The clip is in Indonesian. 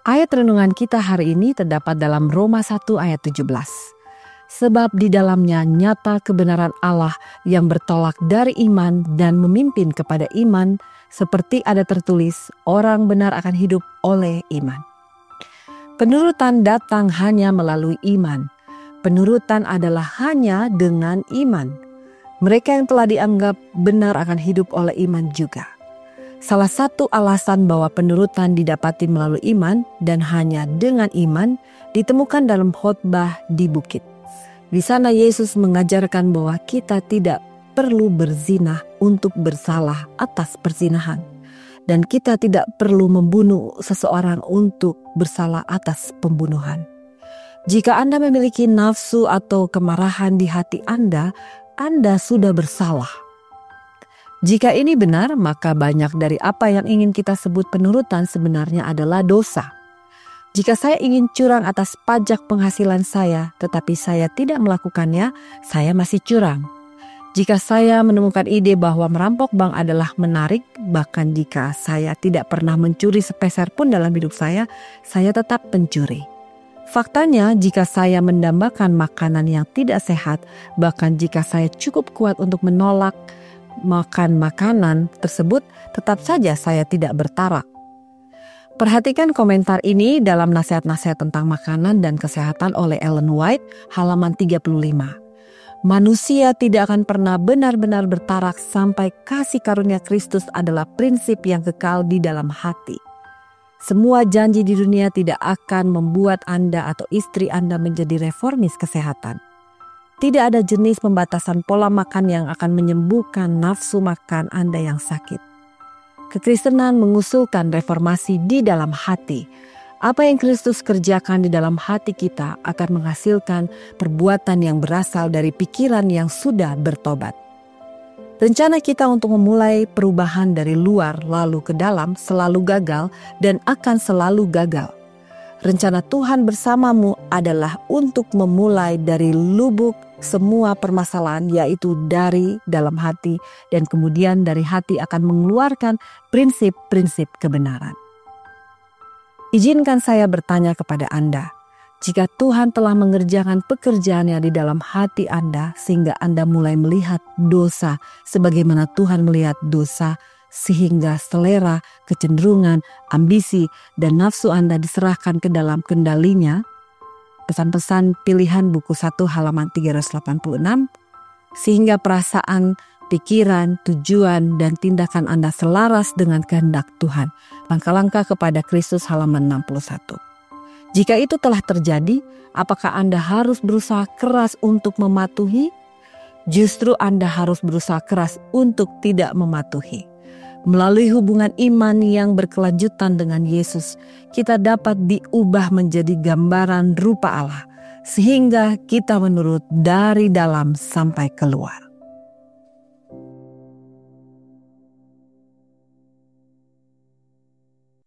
Ayat renungan kita hari ini terdapat dalam Roma 1 ayat 17. Sebab di dalamnya nyata kebenaran Allah yang bertolak dari iman dan memimpin kepada iman, seperti ada tertulis, orang benar akan hidup oleh iman. Penurutan datang hanya melalui iman. Penurutan adalah hanya dengan iman. Mereka yang telah dianggap benar akan hidup oleh iman juga. Salah satu alasan bahwa penurutan didapati melalui iman dan hanya dengan iman ditemukan dalam khotbah di bukit. Di sana Yesus mengajarkan bahwa kita tidak perlu berzina untuk bersalah atas perzinahan. Dan kita tidak perlu membunuh seseorang untuk bersalah atas pembunuhan. Jika Anda memiliki nafsu atau kemarahan di hati Anda sudah bersalah. Jika ini benar, maka banyak dari apa yang ingin kita sebut penurutan sebenarnya adalah dosa. Jika saya ingin curang atas pajak penghasilan saya, tetapi saya tidak melakukannya, saya masih curang. Jika saya menemukan ide bahwa merampok bank adalah menarik, bahkan jika saya tidak pernah mencuri sepeser pun dalam hidup saya tetap pencuri. Faktanya, jika saya mendambakan makanan yang tidak sehat, bahkan jika saya cukup kuat untuk menolak makan makanan tersebut, tetap saja saya tidak bertarak. Perhatikan komentar ini dalam nasihat-nasihat tentang makanan dan kesehatan oleh Ellen White, halaman 35. Manusia tidak akan pernah benar-benar bertarak sampai kasih karunia Kristus adalah prinsip yang kekal di dalam hati. Semua janji di dunia tidak akan membuat Anda atau istri Anda menjadi reformis kesehatan. Tidak ada jenis pembatasan pola makan yang akan menyembuhkan nafsu makan Anda yang sakit. Kekristenan mengusulkan reformasi di dalam hati. Apa yang Kristus kerjakan di dalam hati kita akan menghasilkan perbuatan yang berasal dari pikiran yang sudah bertobat. Rencana kita untuk memulai perubahan dari luar lalu ke dalam selalu gagal dan akan selalu gagal. Rencana Tuhan bersamamu adalah untuk memulai dari lubuk semua permasalahan, yaitu dari dalam hati, dan kemudian dari hati akan mengeluarkan prinsip-prinsip kebenaran. Izinkan saya bertanya kepada Anda, jika Tuhan telah mengerjakan pekerjaannya di dalam hati Anda sehingga Anda mulai melihat dosa sebagaimana Tuhan melihat dosa, sehingga selera, kecenderungan, ambisi, dan nafsu Anda diserahkan ke dalam kendalinya. Pesan-pesan pilihan buku 1 halaman 386, sehingga perasaan, pikiran, tujuan, dan tindakan Anda selaras dengan kehendak Tuhan. Langkah-langkah kepada Kristus halaman 61. Jika itu telah terjadi, apakah Anda harus berusaha keras untuk mematuhi? Justru Anda harus berusaha keras untuk tidak mematuhi. Melalui hubungan iman yang berkelanjutan dengan Yesus, kita dapat diubah menjadi gambaran rupa Allah, sehingga kita menurut dari dalam sampai keluar.